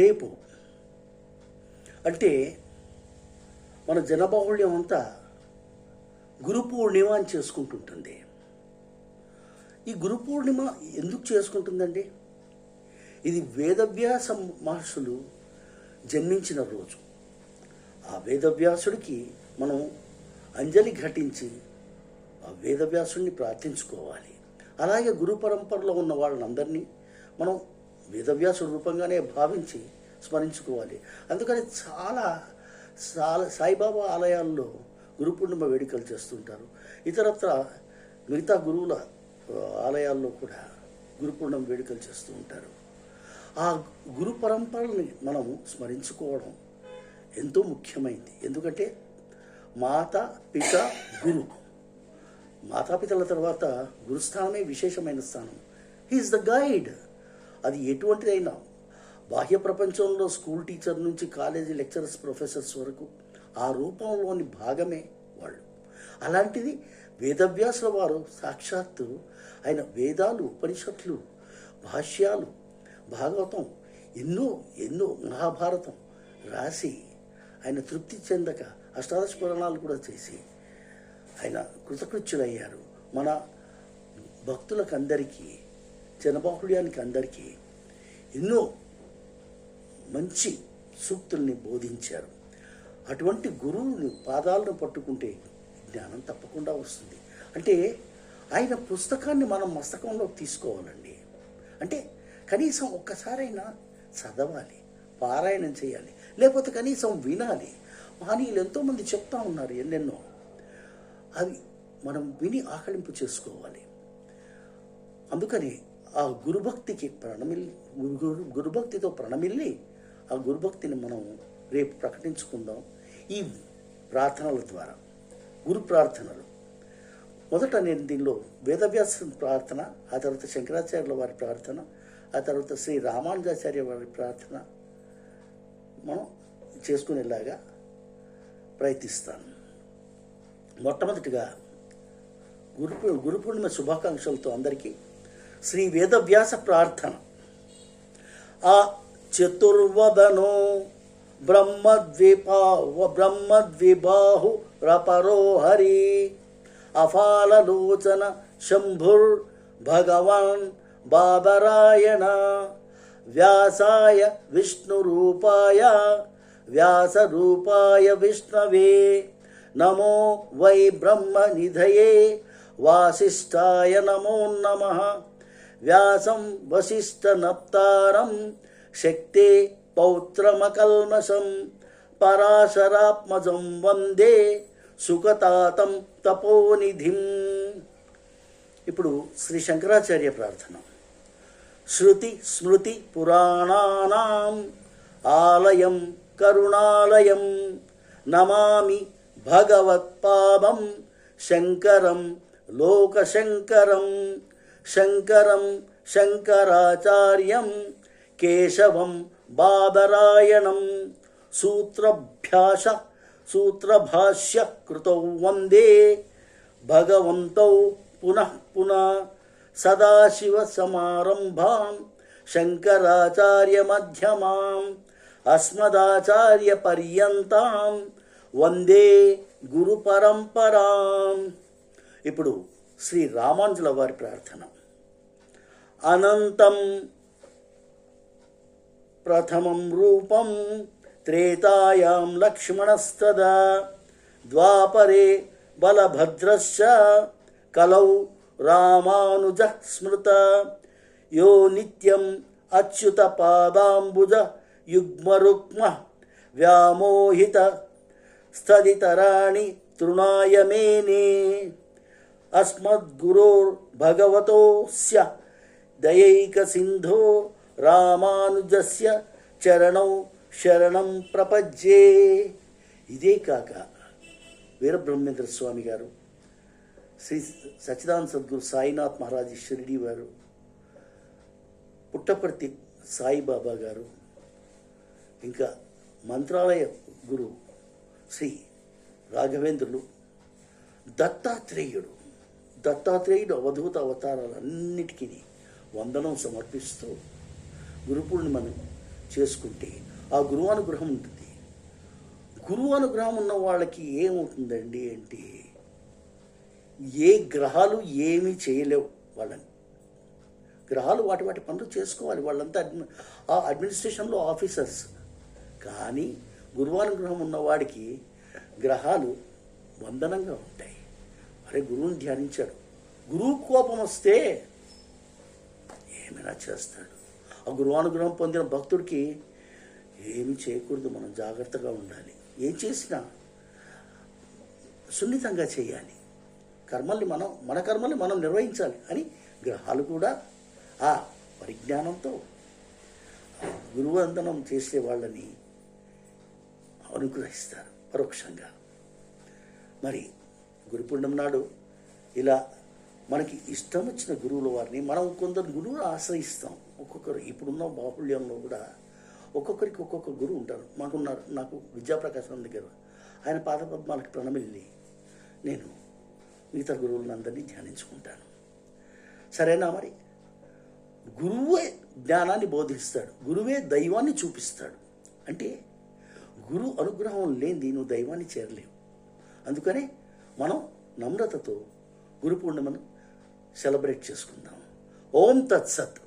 రేపు అంటే మన జనబాహుళ్యం అంతా గురు పూర్ణిమ అని చేసుకుంటుంటుంది. ఈ గురు పూర్ణిమ ఎందుకు చేసుకుంటుందండి? ఇది వేదవ్యాస మహర్షులు జన్మించిన రోజు. ఆ వేదవ్యాసుడికి మనం అంజలి ఘటించి ఆ వేదవ్యాసుడిని ప్రార్థించుకోవాలి. అలాగే గురు పరంపరలో ఉన్న వాళ్ళందరినీ మనం వేదవ్యాసుడి రూపంగానే భావించి స్మరించుకోవాలి. అందుకని చాలా సాయిబాబా ఆలయాల్లో గురు పూర్ణిమ వేడుకలు చేస్తుంటారు. ఇతరత్ర మిగతా గురువుల ఆలయాల్లో కూడా గురు పూర్ణిమ వేడుకలు చేస్తూ ఉంటారు. ఆ గురు పరంపరని మనం స్మరించుకోవడం ఎంతో ముఖ్యమైనది. ఎందుకంటే మాత పిత గురు, మాతాపితల తర్వాత గురుస్థానమే విశేషమైన స్థానం. He is the guide. అది ఎటువంటిదైనా బాహ్య ప్రపంచంలో స్కూల్ టీచర్ నుంచి కాలేజీ లెక్చరర్స్ ప్రొఫెసర్స్ వరకు ఆ రూపంలోని భాగమే వాళ్ళు. అలాంటిది వేదవ్యాసుల వారు సాక్షాత్తు ఆయన వేదాలు, ఉపనిషత్తులు, భాష్యాలు, భాగవతం ఎన్నో ఎన్నో మహాభారతం రాసి ఆయన తృప్తి చెందక అష్టాదశ పురాణాలు కూడా చేసి ఆయన కృతకృత్యులయ్యారు. మన భక్తులకు అందరికీ, జనబాహుళ్యానికి అందరికీ ఎన్నో మంచి సూక్తుల్ని బోధించారు. అటువంటి గురువుని పాదాలను పట్టుకుంటే జ్ఞానం తప్పకుండా వస్తుంది. అంటే ఆయన పుస్తకాన్ని మనం మస్తకంలో తీసుకోవాలండి. అంటే కనీసం ఒక్కసారైనా చదవాలి, పారాయణం చేయాలి, లేకపోతే కనీసం వినాలి. మహనీయులు ఎంతోమంది చెప్తా ఉన్నారు ఎన్నెన్నో. అవి మనం విని ఆకలింపు చేసుకోవాలి. అందుకని ఆ గురుభక్తికి గురుభక్తితో ప్రణమిల్లి ఆ గురుభక్తిని మనం రేపు ప్రకటించుకుందాం ఈ ప్రార్థనల ద్వారా. గురు ప్రార్థనలు మొదట నేను దీనిలో వేదవ్యాస ప్రార్థన, ఆ తర్వాత శంకరాచార్యుల వారి ప్రార్థన, ఆ తర్వాత శ్రీ రామానుజాచార్య వారి ప్రార్థన మనం చేసుకునేలాగా ప్రయత్నిస్తాను. మొట్టమొదటిగా గురు పూర్ణిమ శుభాకాంక్షలతో అందరికీ శ్రీ వేదవ్యాస ప్రార్థన. ఆ చతుర్వదనో బ్రహ్మద్విబాహు రపరో హరి అఫాలలోచన శంభుర్ భగవాన్ బాదరాయణ వ్యాసాయ విష్ణురూపాయ వ్యాసరూపాయ విష్ణవే నమో వై బ్రహ్మనిధయే వాసిష్ఠాయ నమో నమః వ్యాసం వసిష్ఠనప్తారం శక్తే పౌత్రమకల్మషం పరాశరాత్మజం వందే సుఖతాతం తపోనిధిం. ఇప్పుడు శ్రీ శంకరాచార్య ప్రార్థన. శృతి స్మృతి పురాణానాం ఆలయం కరుణాలయం నమామి భగవత్పాదం శంకరం లోకశంకరం శంకరం శంకరాచార్యం కేశవం బాదరాయణం సూత్రభాష్య కృతౌ వందే భగవంతౌ పునః పునః సదాశివ సమారంభాం శంకరాచార్య మధ్యమాం అస్మదాచార్య పర్యంతాం వందే గురు పరంపరాం. ఇప్పుడు శ్రీ రామానుజుల వారి ప్రార్థన. అనంతం ప్రథమం రూపం త్రేతాయాం లక్ష్మణస్తదా ద్వాపరే బలభద్రశ్చ కలౌ రామానుజ స్మృత యో నిత్యం అచ్యుత పాదాంబుజ యుగ్మరుక్మ వ్యామోహిత స్థదితరాణి తృణాయ మేనే అస్మద్గురోర్భగవతోస్య దయైక సింధో రామానుజస్య చరణౌ శరణం ప్రపజ్యే. ఇదే కాక వీరబ్రహ్మేంద్ర స్వామి గారు, శ్రీ సచ్చిదానంద సద్గురు సాయినాథ్ మహారాజ్ షిరిడి వారు, పుట్టపర్తి సాయిబాబా గారు, ఇంకా మంత్రాలయ గురు శ్రీ రాఘవేంద్రులు, దత్తాత్రేయుడు అవధూత అవతారాలన్నిటికీ వందనం సమర్పిస్తూ గురు పూర్ణిమను చేసుకుంటే ఆ గురువు అనుగ్రహం ఉంటుంది. గురువు అనుగ్రహం ఉన్న వాళ్ళకి ఏమవుతుందండి అంటే ఏ గ్రహాలు ఏమీ చేయలేవు వాళ్ళని. గ్రహాలు వాటి వాటి పనులు చేసుకోవాలి, వాళ్ళంతా ఆ అడ్మినిస్ట్రేషన్లో ఆఫీసర్స్. కానీ గురువానుగ్రహం ఉన్నవాడికి గ్రహాలు వందనంగా ఉంటాయి. అరే గురువుని ధ్యానించాడు, గురువు కోపం వస్తే ఏమైనా చేస్తాడు. ఆ గురువానుగ్రహం పొందిన భక్తుడికి ఏమి చేయకూడదు, మనం జాగ్రత్తగా ఉండాలి. ఏం చేసినా సున్నితంగా చేయాలి, మన కర్మల్ని మనం నిర్వహించాలి అని గ్రహాలు కూడా ఆ పరిజ్ఞానంతో గురువందనం చేసే వాళ్ళని అనుగ్రహిస్తారు పరోక్షంగా. మరి గురు పూర్ణిమ నాడు ఇలా మనకి ఇష్టం వచ్చిన గురువుల వారిని మనం కొందరు గురువులు ఆశ్రయిస్తాం. ఒక్కొక్కరు ఇప్పుడున్న బాహుళ్యంలో కూడా ఒక్కొక్కరికి ఒక్కొక్క గురువు ఉంటారు. నాకు విద్యాప్రకాశం దగ్గర ఆయన పాదపద్మాలకు ప్రణమిల్లి నేను మిగతా గురువులందరినీ ధ్యానించుకుంటాను. సరేనా? మరి గురువే జ్ఞానాన్ని బోధిస్తాడు, గురువే దైవాన్ని చూపిస్తాడు. అంటే గురు అనుగ్రహం లేనిది నువ్వు దైవాన్ని చేరలేవు. అందుకనే మనం నమ్రతతో గురు పూర్ణిమను సెలబ్రేట్ చేసుకుందాం. ఓం తత్సత్.